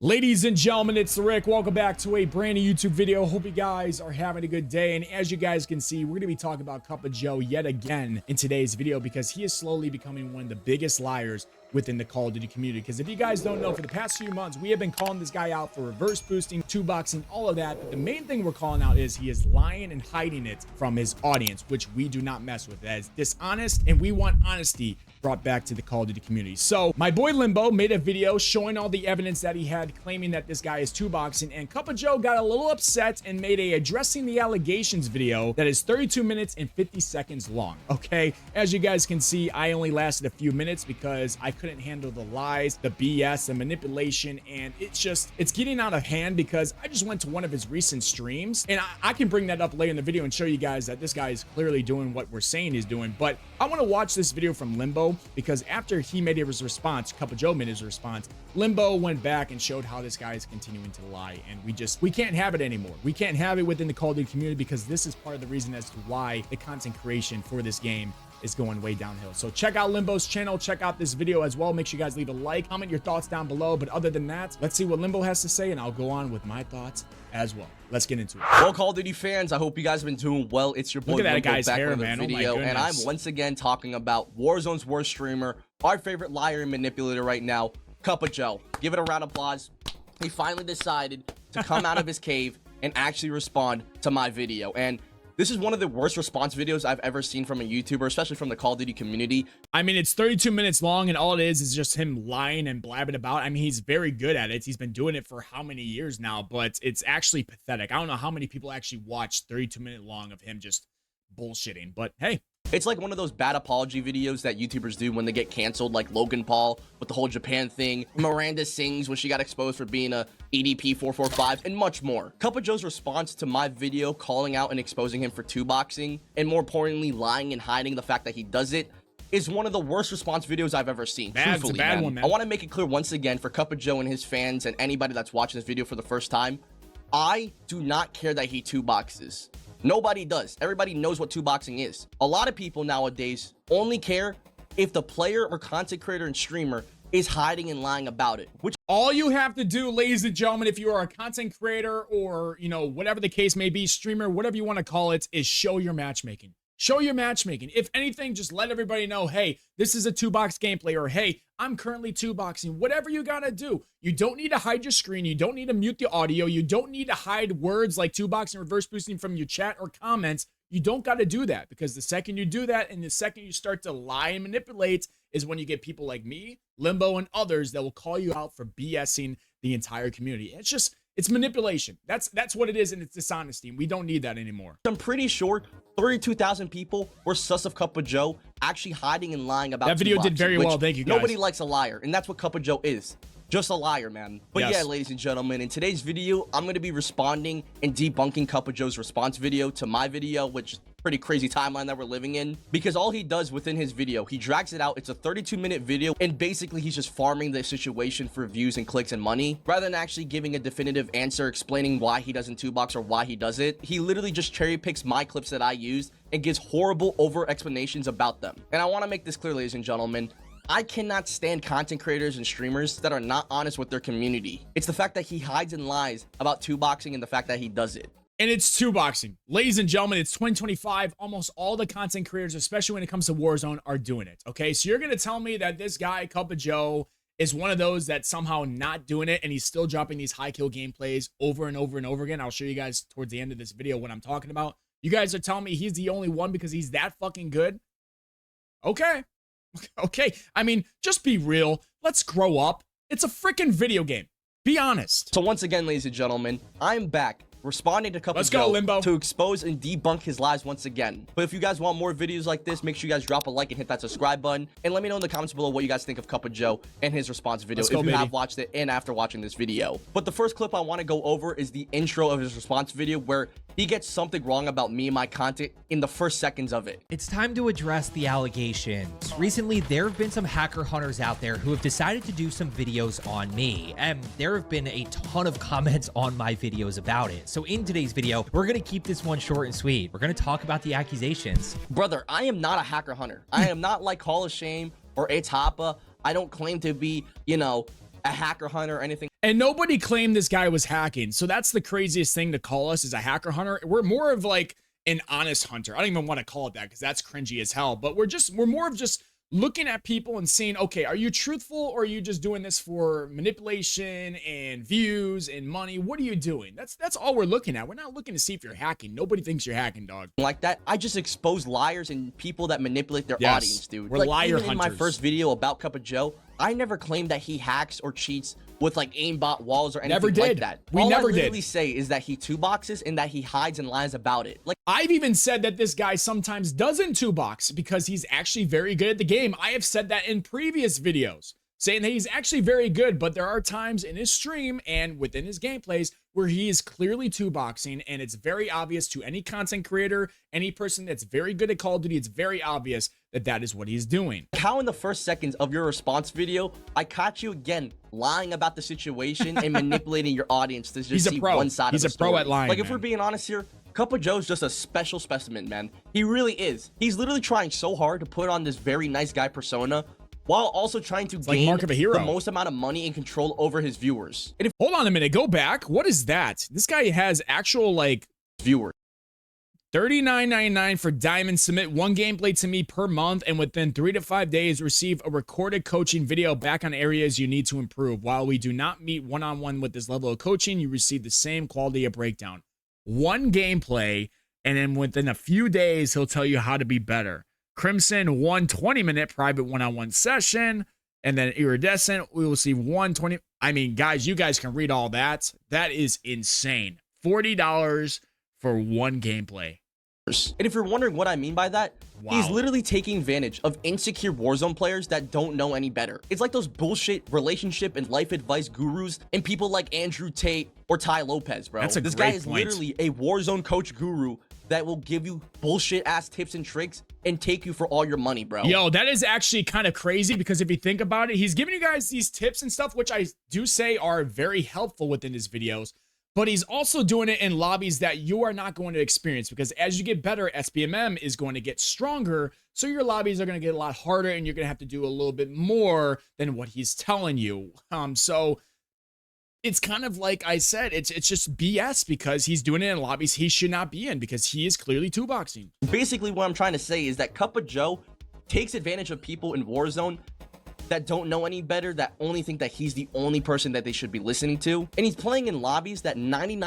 Ladies and gentlemen, it's Rick. Welcome back to a brand new YouTube video. Hope you guys are having a good day. And as you guys can see, we're going to be talking about CUPPAJOE yet again in today's video because he is slowly becoming one of the biggest liars within the Call of Duty community. Because if you guys don't know, for the past few months, we have been calling this guy out for reverse boosting, two boxing, all of that. But the main thing we're calling out is he is lying and hiding it from his audience, which we do not mess with. That is dishonest, and we want honesty brought back to the Call of Duty community. So my boy Limbo made a video showing all the evidence that he had, claiming that this guy is two boxing, and CUPPAJOE got a little upset and made a addressing the allegations video that is 32 minutes and 50 seconds long. Okay, as you guys can see, I only lasted a few minutes because I couldn't handle the lies, the BS, the manipulation, and it's getting out of hand because I just went to one of his recent streams, and I can bring that up later in the video and show you guys that this guy is clearly doing what we're saying he's doing. But I want to watch this video from Limbo because after he made his response, CUPPAJOE made his response, Limbo went back and showed how this guy is continuing to lie, and we can't have it anymore. We can't have it within the Call of Duty community because this is part of the reason as to why the content creation for this game is going way downhill. So check out Limbo's channel, check out this video as well. Make sure you guys leave a like, comment your thoughts down below. But other than that, let's see what Limbo has to say, and I'll go on with my thoughts as well. Let's get into it. Well, Call of Duty fans, I hope you guys have been doing well. It's your boy Look at that Limbo guy's back hair, with a man. Oh my video, and I'm goodness. once again talking about Warzone's worst streamer, our favorite liar and manipulator right now, CUPPAJOE. Give it a round of applause. He finally decided to come out of his cave and actually respond to my video, and this is one of the worst response videos I've ever seen from a YouTuber, especially from the Call of Duty community. I mean, it's 32 minutes long, and all it is just him lying and blabbing about. I mean, he's very good at it. He's been doing it for how many years now, but it's actually pathetic. I don't know how many people actually watch 32-minute long of him just bullshitting, but hey. It's like one of those bad apology videos that YouTubers do when they get canceled, like Logan Paul with the whole Japan thing, Miranda Sings when she got exposed for being a EDP 445, and much more. CUPPAJOE's response to my video calling out and exposing him for two boxing, and more importantly, lying and hiding the fact that he does it, is one of the worst response videos I've ever seen. It's a bad one, man. I want to make it clear once again for CUPPAJOE and his fans and anybody that's watching this video for the first time, I do not care that he two boxes. Nobody does. Everybody knows what two boxing is. A lot of people nowadays only care if the player or content creator and streamer is hiding and lying about it. Which all you have to do, ladies and gentlemen, if you are a content creator or, you know, whatever the case may be, streamer, whatever you want to call it, is show your matchmaking. Show your matchmaking. If anything, just let everybody know, hey, this is a two-box gameplay, or hey, I'm currently two-boxing. Whatever you gotta do. You don't need to hide your screen. You don't need to mute the audio. You don't need to hide words like two-boxing, reverse boosting from your chat or comments. You don't gotta do that, because the second you do that and the second you start to lie and manipulate is when you get people like me, Limbo, and others that will call you out for BSing the entire community. It's manipulation. That's what it is, and it's dishonesty, and we don't need that anymore. I'm pretty sure 32,000 people were sus of CUPPAJOE actually hiding and lying about that video two did very boxing, well. Thank you guys. Nobody likes a liar, and that's what CUPPAJOE is. Just a liar, man. But yes. Yeah, ladies and gentlemen, in today's video, I'm going to be responding and debunking CUPPAJOE's response video to my video, which is pretty crazy timeline that we're living in, because all he does within his video, he drags it out. It's a 32-minute video, and basically he's just farming the situation for views and clicks and money rather than actually giving a definitive answer explaining why he doesn't two box or why he does it. He literally just cherry picks my clips that I used and gives horrible over explanations about them. And I want to make this clear, ladies and gentlemen, I cannot stand content creators and streamers that are not honest with their community. It's the fact that he hides and lies about two boxing and the fact that he does it. And it's two boxing. Ladies and gentlemen, it's 2025. Almost all the content creators, especially when it comes to Warzone, are doing it. Okay, so you're going to tell me that this guy, CUPPAJOE, is one of those that somehow not doing it, and he's still dropping these high kill gameplays over and over and over again. I'll show you guys towards the end of this video what I'm talking about. You guys are telling me he's the only one because he's that fucking good? Okay. Okay. I mean, just be real. Let's grow up. It's a freaking video game. Be honest. So once again, ladies and gentlemen, I'm back responding to Let's go, Limbo. CUPPAJOE to expose and debunk his lies once again. But if you guys want more videos like this, make sure you guys drop a like and hit that subscribe button, and let me know in the comments below what you guys think of CUPPAJOE and his response video if you have watched it and after watching this video. But the first clip I want to go over is the intro of his response video, where he gets something wrong about me and my content in the first seconds of it. It's time to address the allegations. Recently, there have been some hacker hunters out there who have decided to do some videos on me, and there have been a ton of comments on my videos about it. So in today's video, we're gonna keep this one short and sweet. We're gonna talk about the accusations. Brother, I am not a hacker hunter. I am not like Call of Shame or It's Hoppa. I don't claim to be, you know, a hacker hunter or anything. And nobody claimed this guy was hacking. So that's the craziest thing to call us as a hacker hunter. We're more of like an honest hunter. I don't even want to call it that because that's cringy as hell. But we're more of just looking at people and saying, okay, are you truthful or are you just doing this for manipulation and views and money? What are you doing? That's all we're looking at. We're not looking to see if you're hacking. Nobody thinks you're hacking, dog. Like that, I just expose liars and people that manipulate their audience, dude. We're like, liar even hunters. In my first video about CUPPAJOE, I never claimed that he hacks or cheats with like aimbot walls or anything Never did. like that. We All never I literally did. say is that he two boxes and that he hides and lies about it. Like, I've even said that this guy sometimes doesn't two box because he's actually very good at the game. I have said that in previous videos, saying that he's actually very good, but there are times in his stream and within his gameplays where he is clearly two boxing, and it's very obvious to any content creator, any person that's very good at Call of Duty, it's very obvious that that is what he's doing. how in the first seconds of your response video, I caught you again lying about the situation and manipulating your audience to just see one side of the story. He's a pro at lying, Like, if man. we're being honest here, CUPPAJOE's just a special specimen, man. He really is. He's literally trying so hard to put on this very nice guy persona while also trying to like gain Mark of a Hero. the most amount of money and control over his viewers. And if Hold on a minute, go back. What is that? This guy has actual like viewers $39.99 for Diamond. Submit one gameplay to me per month, and within 3 to 5 days, receive a recorded coaching video back on areas you need to improve. While we do not meet one-on-one with this level of coaching, you receive the same quality of breakdown. One gameplay, and then within a few days, he'll tell you how to be better. Crimson, 120-minute private one-on-one session, and then Iridescent, we will see 120. I mean, guys, you guys can read all that. That is insane. $40 for one gameplay. And if you're wondering what I mean by that, he's Wow. literally taking advantage of insecure Warzone players that don't know any better. It's like those bullshit relationship and life advice gurus and people like Andrew Tate or Ty Lopez, bro. That's a This guy great is point. literally a Warzone coach guru that will give you bullshit ass tips and tricks and take you for all your money, bro. Yo, that is actually kind of crazy because if you think about it, he's giving you guys these tips and stuff, which I do say are very helpful within his videos, but he's also doing it in lobbies that you are not going to experience because as you get better, SBMM is going to get stronger. So your lobbies are going to get a lot harder and you're going to have to do a little bit more than what he's telling you. So it's kind of like I said, it's just BS because he's doing it in lobbies he should not be in because he is clearly two boxing. Basically, what I'm trying to say is that CUPPAJOE takes advantage of people in Warzone that don't know any better, that only think that he's the only person that they should be listening to. And he's playing in lobbies that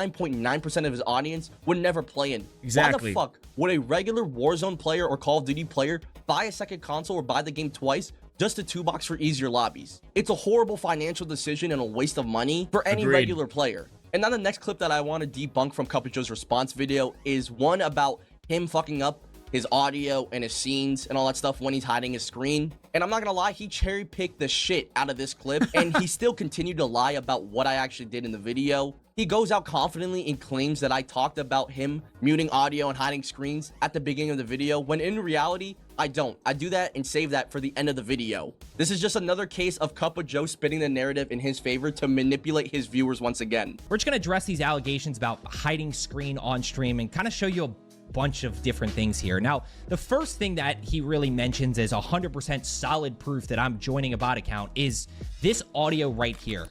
99.9% of his audience would never play in. Exactly. Why the fuck would a regular Warzone player or Call of Duty player buy a second console or buy the game twice just to two box for easier lobbies? It's a horrible financial decision and a waste of money for any Agreed. regular player. And now the next clip that I want to debunk from CUPPAJOE's response video is one about him fucking up his audio and his scenes and all that stuff when he's hiding his screen. And I'm not gonna lie, he cherry picked the shit out of this clip and he still continued to lie about what I actually did in the video. He goes out confidently and claims that I talked about him muting audio and hiding screens at the beginning of the video, when in reality, I don't. I do that and save that for the end of the video. This is just another case of CUPPAJOE spinning the narrative in his favor to manipulate his viewers once again. We're just going to address these allegations about hiding screen on stream and kind of show you a bunch of different things here. Now, the first thing that he really mentions as 100% solid proof that I'm joining a bot account is this audio right here,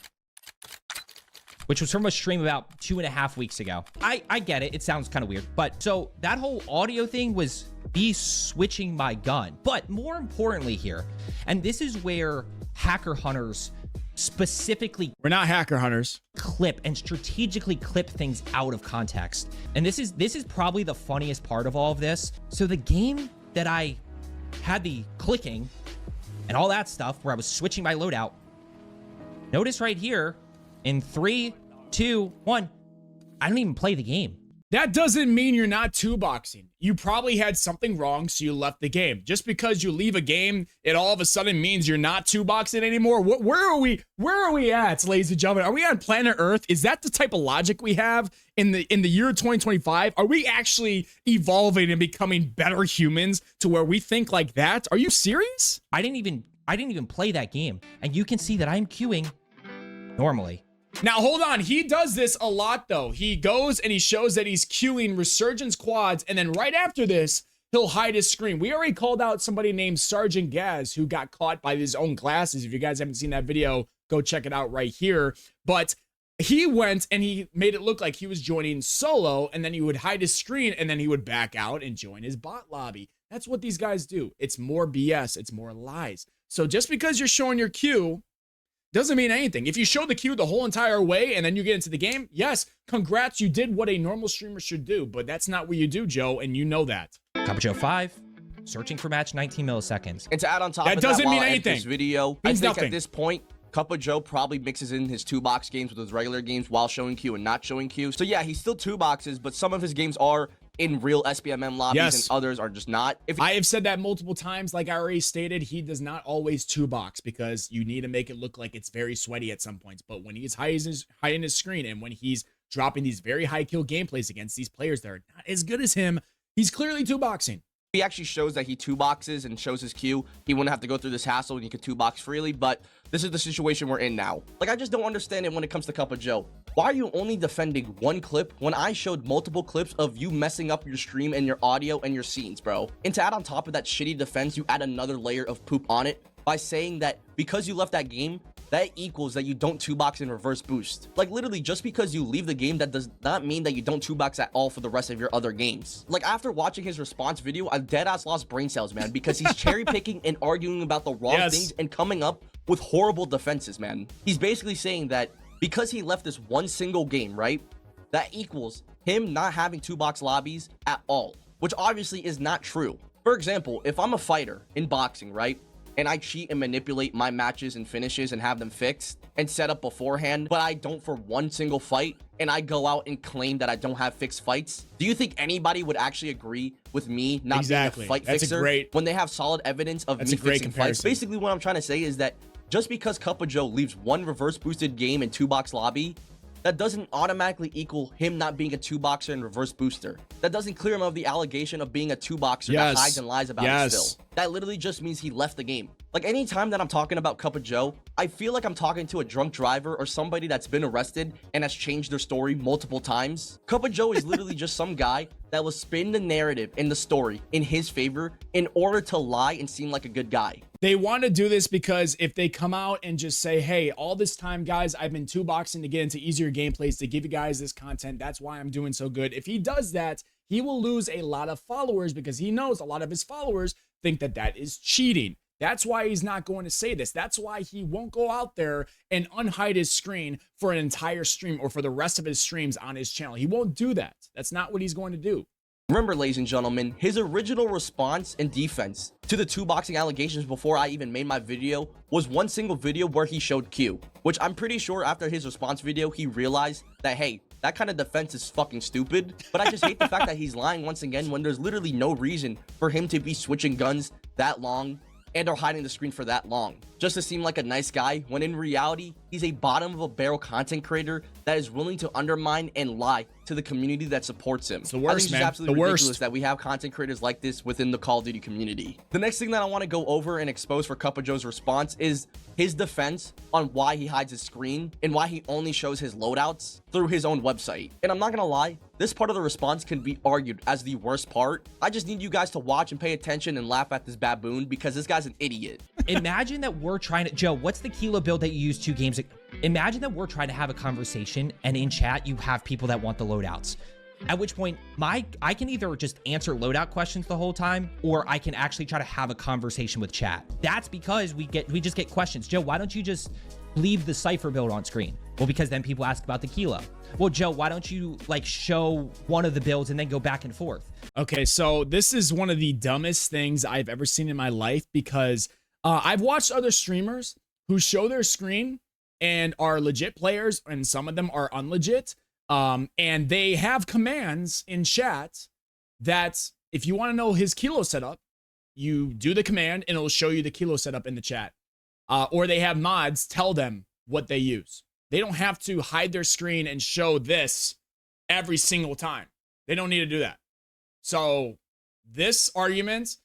which was from a stream about 2.5 weeks ago. I get it. It sounds kind of weird. But so that whole audio thing was me switching my gun. But more importantly here, and this is where hacker hunters specifically We're not hacker hunters. clip and strategically clip things out of context. And this is probably the funniest part of all of this. So the game that I had the clicking and all that stuff where I was switching my loadout, notice right here in 3, 2, 1, I don't even play the game. That doesn't mean you're not two boxing. You probably had something wrong, so you left the game. Just because you leave a game, it all of a sudden means you're not two boxing anymore. Where are we? Where are we at, ladies and gentlemen? Are we on planet Earth? Is that the type of logic we have in the year 2025? Are we actually evolving and becoming better humans to where we think like that? Are you serious? I didn't even play that game, and you can see that I'm queuing normally. Now, hold on. He does this a lot, though. He goes and he shows that he's queuing Resurgence quads, and then right after this, he'll hide his screen. We already called out somebody named Sergeant Gaz who got caught by his own glasses. If you guys haven't seen that video, go check it out right here. But he went and he made it look like he was joining solo, and then he would hide his screen, and then he would back out and join his bot lobby. That's what these guys do. It's more BS. It's more lies. So just because you're showing your queue doesn't mean anything. If you show the queue the whole entire way and then you get into the game, yes, congrats, you did what a normal streamer should do, but that's not what you do, Joe, and you know that. CUPPAJOE 5, searching for match 19 milliseconds. And to add on top That of doesn't that, mean while I edit anything. this video, I Means think nothing. at this point, CUPPAJOE probably mixes in his 2-box games with his regular games while showing Q and not showing Q. So yeah, he's still 2 boxes, but some of his games are in real SBMM lobbies, Yes. and others are just not. I have said that multiple times. Like I already stated, he does not always 2-box because you need to make it look like it's very sweaty at some points. But when he's high in his screen and when he's dropping these very high kill gameplays against these players that are not as good as him, he's clearly 2-boxing. He actually shows that he 2-boxes and shows his Q, he wouldn't have to go through this hassle and he could 2-box freely, but this is the situation we're in now. Like, I just don't understand it when it comes to CUPPAJOE. Why are you only defending one clip when I showed multiple clips of you messing up your stream and your audio and your scenes, bro? And to add on top of that shitty defense, you add another layer of poop on it by saying that because you left that game, that equals that you don't 2-box and reverse boost. Like, literally, just because you leave the game, that does not mean that you don't 2-box at all for the rest of your other games. Like, after watching his response video, I deadass lost brain cells, man, because he's cherry picking and arguing about the wrong things and coming up with horrible defenses, man. He's basically saying that because he left this one single game, right, that equals him not having 2-box lobbies at all, which obviously is not true. For example, if I'm a fighter in boxing, right, and I cheat and manipulate my matches and finishes and have them fixed and set up beforehand, but I don't for one single fight, and I go out and claim that I don't have fixed fights, do you think anybody would actually agree with me not being a fight fixer when they have solid evidence of me fixing fights? Basically, what I'm trying to say is that just because CUPPAJOE leaves one reverse boosted game in 2-box lobby, that doesn't automatically equal him not being a 2-boxer and reverse booster. That doesn't clear him of the allegation of being a 2-boxer that hides and lies about it still. That literally just means he left the game. Like, anytime that I'm talking about CUPPAJOE, I feel like I'm talking to a drunk driver or somebody that's been arrested and has changed their story multiple times. CUPPAJOE is literally just some guy that will spin the narrative in the story in his favor in order to lie and seem like a good guy. They want to do this because if they come out and just say, hey, all this time, guys, I've been 2-boxing to get into easier gameplays to give you guys this content. That's why I'm doing so good. If he does that, he will lose a lot of followers because he knows a lot of his followers think that that is cheating. That's why he's not going to say this. That's why he won't go out there and unhide his screen for an entire stream or for the rest of his streams on his channel. He won't do that. That's not what he's going to do. Remember, ladies and gentlemen, his original response and defense to the 2-boxing allegations before I even made my video was one single video where he showed Q, which I'm pretty sure after his response video, he realized that, hey, that kind of defense is fucking stupid. But I just hate the fact that he's lying once again when there's literally no reason for him to be switching guns that long and are hiding the screen for that long just to seem like a nice guy, when in reality he's a bottom of a barrel content creator that is willing to undermine and lie to the community that supports him. It's the worst, I think it's man. absolutely ridiculous that we have content creators like this within the Call of Duty community. The next thing that I want to go over and expose for CUPPAJOE's response is his defense on why he hides his screen and why he only shows his loadouts through his own website. And I'm not gonna lie, this part of the response can be argued as the worst part. I just need you guys to watch and pay attention and laugh at this baboon because this guy's an idiot. Imagine that we're trying to, Joe, what's the kilo build that you used 2 games ago? Imagine that we're trying to have a conversation and in chat you have people that want the loadouts. At which point I can either just answer loadout questions the whole time, or I can actually try to have a conversation with chat. That's because we just get questions. Joe, why don't you just leave the cipher build on screen? Well, because then people ask about the kilo. Well, Joe, why don't you like show one of the builds and then go back and forth? Okay, so this is one of the dumbest things I've ever seen in my life because I've watched other streamers who show their screen and are legit players, and some of them are unlegit. And they have commands in chat that if you want to know his kilo setup, you do the command and it'll show you the kilo setup in the chat. Or they have mods tell them what they use. They don't have to hide their screen and show this every single time. They don't need to do that. So this argument,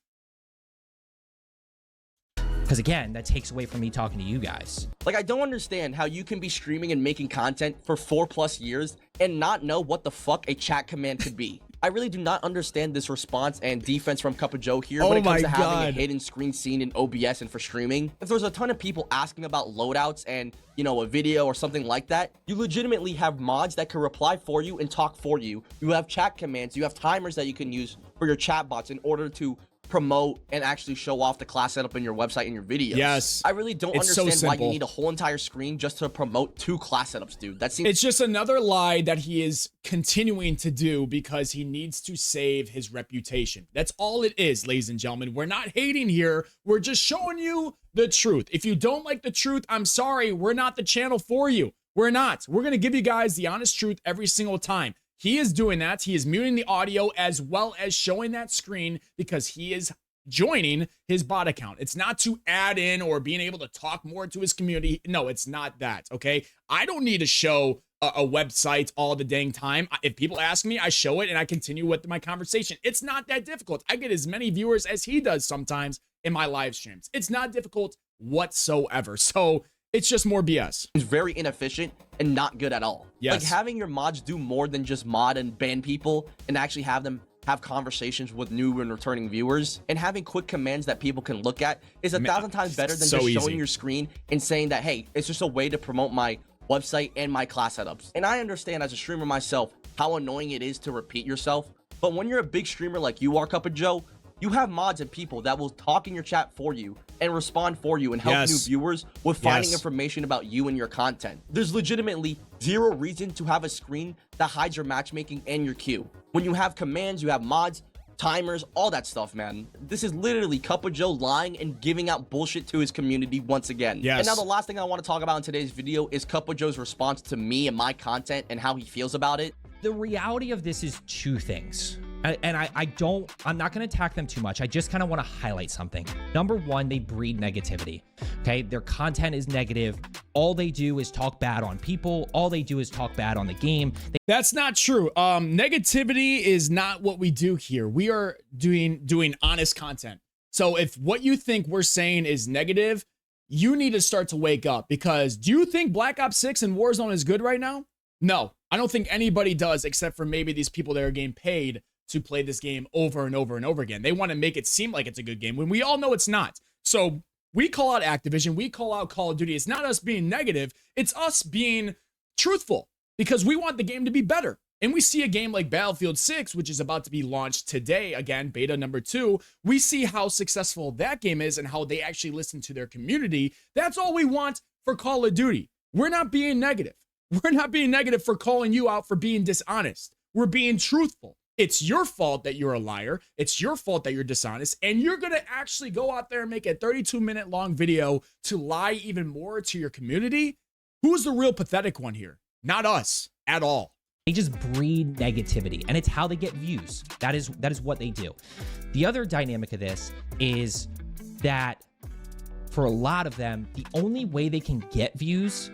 because again, that takes away from me talking to you guys. Like, I don't understand how you can be streaming and making content for 4+ years and not know what the fuck a chat command could be. I really do not understand this response and defense from CUPPAJOE here Oh when it comes my to having a God. hidden screen scene in OBS and for streaming. If there's a ton of people asking about loadouts and, you know, a video or something like that, you legitimately have mods that can reply for you and talk for you. You have chat commands, you have timers that you can use for your chat bots in order to promote and actually show off the class setup in your website and your videos. Yes. I really don't It's so understand why you simple. need a whole entire screen just to promote 2 class setups, dude. That seems It's just another lie that he is continuing to do because he needs to save his reputation. That's all it is, ladies and gentlemen. We're not hating here. We're just showing you the truth. If you don't like the truth, I'm sorry. We're not the channel for you. We're not. We're going to give you guys the honest truth every single time. He is doing that. He is muting the audio as well as showing that screen because he is joining his bot account. It's not to add in or being able to talk more to his community. No, it's not that. Okay. I don't need to show a website all the dang time. If people ask me, I show it and I continue with my conversation. It's not that difficult. I get as many viewers as he does sometimes in my live streams. It's not difficult whatsoever. So it's just more BS. very inefficient and not good at all. Yes. Like having your mods do more than just mod and ban people and actually have them have conversations with new and returning viewers and having quick commands that people can look at is 1,000 times better than so just easy. showing your screen and saying that, hey, it's just a way to promote my website and my class setups. And I understand as a streamer myself how annoying it is to repeat yourself, but when you're a big streamer like you are, CUPPAJOE, you have mods and people that will talk in your chat for you and respond for you and help Yes. new viewers with finding Yes. information about you and your content. There's legitimately zero reason to have a screen that hides your matchmaking and your queue. When you have commands, you have mods, timers, all that stuff, man. This is literally CUPPAJOE lying and giving out bullshit to his community once again. Yes. And now the last thing I want to talk about in today's video is CUPPAJOE's response to me and my content and how he feels about it. The reality of this is 2 things. And I'm not going to attack them too much. I just kind of want to highlight something. Number 1, they breed negativity. Okay. Their content is negative. All they do is talk bad on people. All they do is talk bad on the game. That's not true. Negativity is not what we do here. We are doing honest content. So if what you think we're saying is negative, you need to start to wake up, because do you think Black Ops 6 and Warzone is good right now? No, I don't think anybody does, except for maybe these people that are getting paid to play this game over and over and over again. They want to make it seem like it's a good game when we all know it's not. So we call out Activision, we call out Call of Duty. It's not us being negative, it's us being truthful, because we want the game to be better. And we see a game like Battlefield 6, which is about to be launched today, again, beta number 2. We see how successful that game is and how they actually listen to their community. That's all we want for Call of Duty. We're not being negative. We're not being negative for calling you out for being dishonest. We're being truthful. It's your fault that you're a liar. It's your fault that you're dishonest. And you're going to actually go out there and make a 32-minute long video to lie even more to your community. Who's the real pathetic one here? Not us at all. They just breed negativity, and it's how they get views. That is what they do. The other dynamic of this is that for a lot of them, the only way they can get views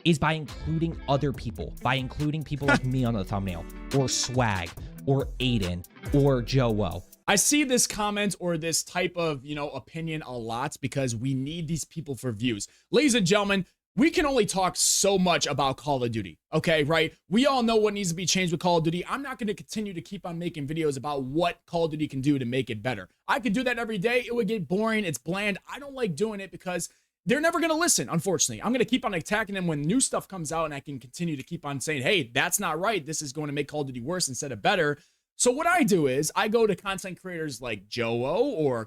is by including other people, by including people like me on the thumbnail, or Swag, or Aiden, or Joe. I see this comment or this type of, opinion a lot because we need these people for views. Ladies and gentlemen, we can only talk so much about Call of Duty, okay, right? We all know what needs to be changed with Call of Duty. I'm not going to continue to keep on making videos about what Call of Duty can do to make it better. I could do that every day. It would get boring. It's bland. I don't like doing it because they're never going to listen, unfortunately. I'm going to keep on attacking them when new stuff comes out, and I can continue to keep on saying, hey, that's not right. This is going to make Call of Duty worse instead of better. So what I do is I go to content creators like Joe or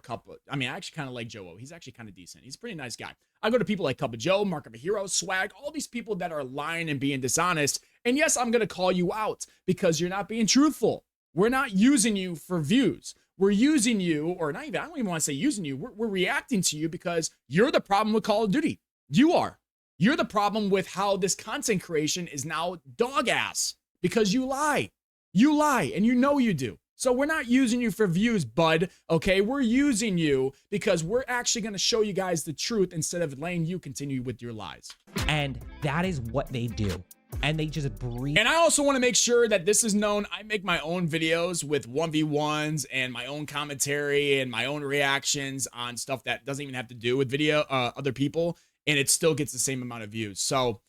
I actually kind of like Joe. He's actually kind of decent. He's a pretty nice guy. I go to people like CUPPAJOE, Mark of a Hero, Swag, all these people that are lying and being dishonest. And yes, I'm going to call you out because you're not being truthful. We're not using you for views. We're using you, or not even, I don't even want to say using you. We're reacting to you because you're the problem with Call of Duty. You are. You're the problem with how this content creation is now dog ass because you lie. You lie, and you know you do. So we're not using you for views, bud, okay? We're using you because we're actually going to show you guys the truth instead of letting you continue with your lies. And that is what they do. And they just breed. And I also want to make sure that this is known. I make my own videos with 1v1s and my own commentary and my own reactions on stuff that doesn't even have to do with other people, and it still gets the same amount of views. So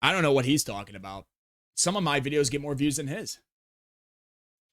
I don't know what he's talking about. Some of my videos get more views than his.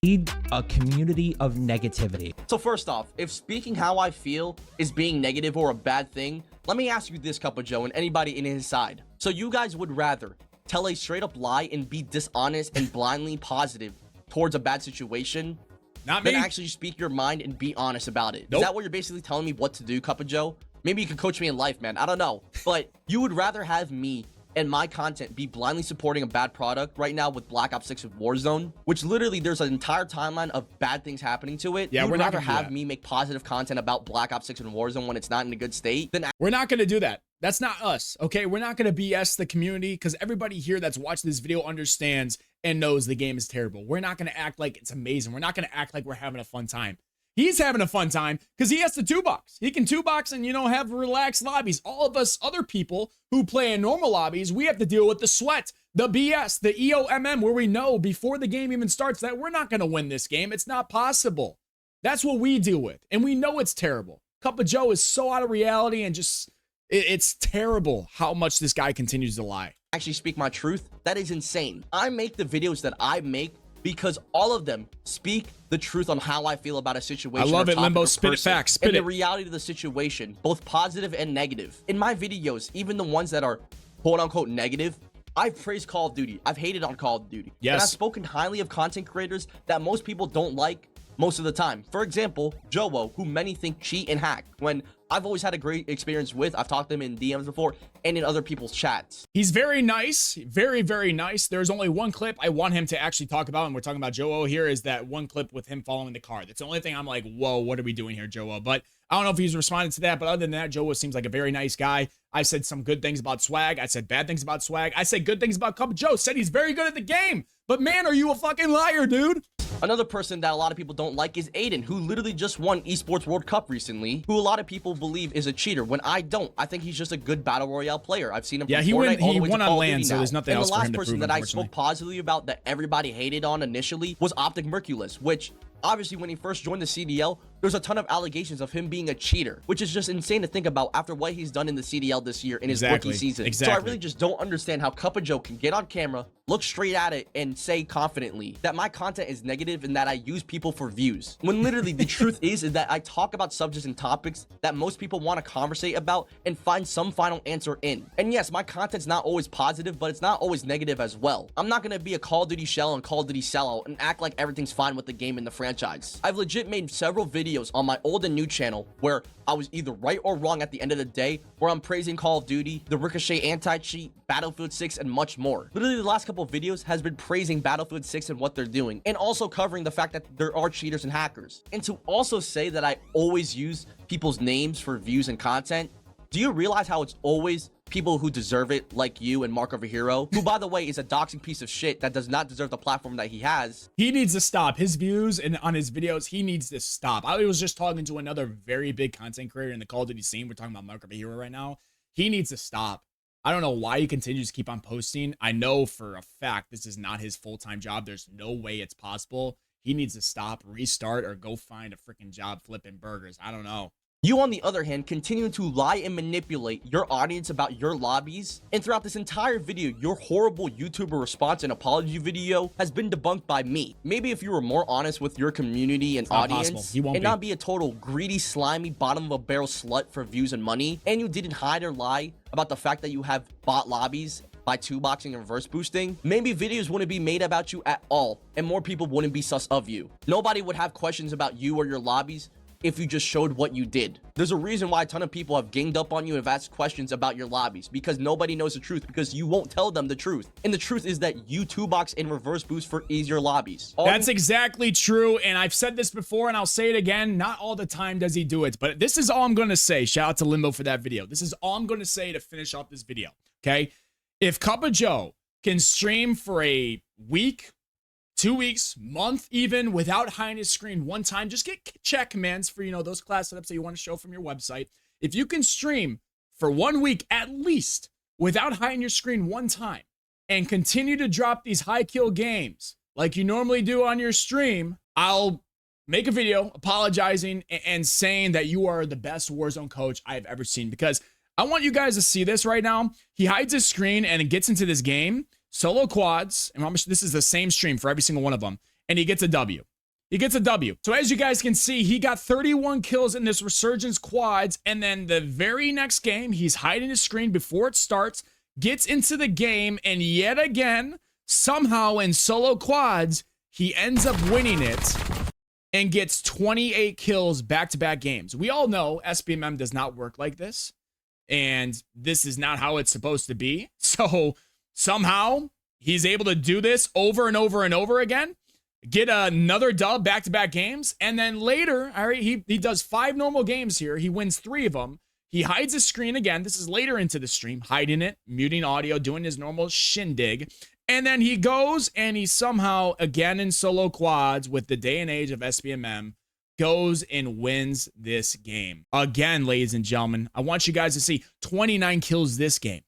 Need a community of negativity. So first off, if speaking how I feel is being negative or a bad thing, let me ask you this, CUPPAJOE, and anybody in his side. So you guys would rather tell a straight up lie and be dishonest and blindly positive towards a bad situation Not me. than actually speak your mind and be honest about it? Nope. Is that what you're basically telling me what to do, CUPPAJOE? Maybe you could coach me in life, man. I don't know. But you would rather have me and my content be blindly supporting a bad product right now with Black Ops 6 with Warzone, which literally there's an entire timeline of bad things happening to it. Yeah, You'd we're not rather gonna do have that. me make positive content about Black Ops 6 and Warzone when it's not in a good state than We're not going to do that. That's not us, okay? We're not going to BS the community because everybody here that's watching this video understands and knows the game is terrible. We're not going to act like it's amazing. We're not going to act like we're having a fun time. He's having a fun time because he has to two-box. He can two-box and, you know, have relaxed lobbies. All of us other people who play in normal lobbies, we have to deal with the sweat, the BS, the EOMM, where we know before the game even starts that we're not going to win this game. It's not possible. That's what we deal with, and we know it's terrible. CUPPAJOE is so out of reality and just, it's terrible how much this guy continues to lie. actually speak my truth, that is insane. I make the videos that I make because all of them speak the truth on how I feel about a situation. I love or it, topic Limbo. or Spit it person, facts. Spit and it. the reality of the situation, both positive and negative. In my videos, even the ones that are quote unquote negative, I've praised Call of Duty. I've hated on Call of Duty. Yes. And I've spoken highly of content creators that most people don't like most of the time. For example, Joe, who many think cheat and hack, when I've always had a great experience with. I've talked to him in DMs before and in other people's chats. He's very nice, very, very nice. There's only one clip I want him to actually talk about, and we're talking about Joe here, is that one clip with him following the car. That's the only thing I'm like, whoa, what are we doing here, Joe? But I don't know if he's responded to that, but other than that, Joe seems like a very nice guy. I said some good things about Swag. I said bad things about Swag. I said good things about CUPPAJOE. Said he's very good at the game. But man, are you a fucking liar, dude? Another person that a lot of people don't like is Aiden, who literally just won Esports World Cup recently, who a lot of people believe is a cheater, when I don't. I think he's just a good Battle Royale player. I've seen him Yeah, from he Fortnite all the way to won on Call of land, Duty so now. there's nothing and else the for last him to person prove, that I unfortunately. spoke positively about that everybody hated on initially was Optic Merculus, which obviously when he first joined the CDL, there's a ton of allegations of him being a cheater, which is just insane to think about after what he's done in the CDL this year in his rookie season. So I really just don't understand how CUPPAJOE can get on camera, look straight at it, and say confidently that my content is negative and that I use people for views. When literally the truth is that I talk about subjects and topics that most people want to conversate about and find some final answer in. And yes, my content's not always positive, but it's not always negative as well. I'm not going to be a Call of Duty shell and Call of Duty sellout and act like everything's fine with the game and the franchise. I've legit made several videos on my old and new channel where I was either right or wrong at the end of the day, where I'm praising Call of Duty, the Ricochet anti-cheat, Battlefield 6, and much more. Literally the last couple of videos has been praising Battlefield 6 and what they're doing, and also covering the fact that there are cheaters and hackers. And to also say that I always use people's names for views and content, do you realize how it's always people who deserve it, like you and Mark Over Hero, who, by the way, is a doxing piece of shit that does not deserve the platform that he has? He needs to stop. His views and on his videos, he needs to stop. I was just talking to another very big content creator in the Call of Duty scene. We're talking about Mark Over Hero right now. He needs to stop. I don't know why he continues to keep on posting. I know for a fact this is not his full-time job. There's no way it's possible. He needs to stop, restart, or go find a freaking job flipping burgers. I don't know. You, on the other hand, continue to lie and manipulate your audience about your lobbies, and throughout this entire video, your horrible YouTuber response and apology video has been debunked by me. Maybe if you were more honest with your community and audience, and not be a total greedy, slimy, bottom-of-a-barrel slut for views and money, and you didn't hide or lie about the fact that you have bot lobbies by two-boxing and reverse boosting, maybe videos wouldn't be made about you at all, and more people wouldn't be sus of you. Nobody would have questions about you or your lobbies if you just showed what you did. There's a reason why a ton of people have ganged up on you and have asked questions about your lobbies, because nobody knows the truth, because you won't tell them the truth. And the truth is that you two-box and reverse boost for easier lobbies. That's exactly true, and I've said this before, and I'll say it again. Not all the time does he do it, but this is all I'm going to say. Shout out to Limbo for that video. This is all I'm going to say to finish off this video, okay? If CUPPAJOE can stream for a week, 2 weeks, month even, without hiding his screen one time, just get chat commands for, you know, those class setups that you want to show from your website. If you can stream for 1 week at least without hiding your screen one time and continue to drop these high kill games like you normally do on your stream, I'll make a video apologizing and saying that you are the best Warzone coach I've ever seen, because I want you guys to see this right now. He hides his screen and it gets into this game, solo quads, and this is the same stream for every single one of them, and he gets a W. He gets a W. So as you guys can see, he got 31 kills in this Resurgence quads. And then the very next game, he's hiding his screen before it starts, gets into the game, and yet again, somehow in solo quads, he ends up winning it and gets 28 kills back-to-back games. We all know SBMM does not work like this, and this is not how it's supposed to be. So somehow he's able to do this over and over and over again, get another dub back-to-back games, and then later, all right, he does 5 normal games here. He wins 3 of them. He hides his screen again. This is later into the stream, hiding it, muting audio, doing his normal shindig. And then he goes and he somehow, again in solo quads with the day and age of SBMM, goes and wins this game. Again, ladies and gentlemen, I want you guys to see 29 kills this game.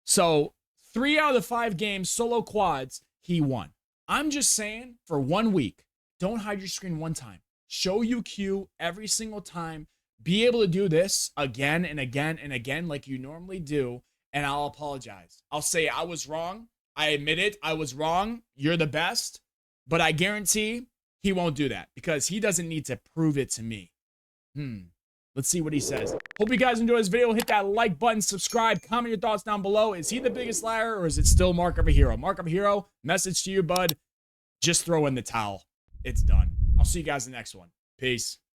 So 3 out of the 5 games, solo quads, he won. I'm just saying, for 1 week, don't hide your screen one time. Show UQ every single time. Be able to do this again and again and again like you normally do, and I'll apologize. I'll say I was wrong. I admit it. I was wrong. You're the best. But I guarantee he won't do that because he doesn't need to prove it to me. Let's see what he says. Hope you guys enjoyed this video. Hit that like button, subscribe, comment your thoughts down below. Is he the biggest liar or is it still Mark of a Hero? Mark of a Hero, message to you, bud. Just throw in the towel. It's done. I'll see you guys in the next one. Peace.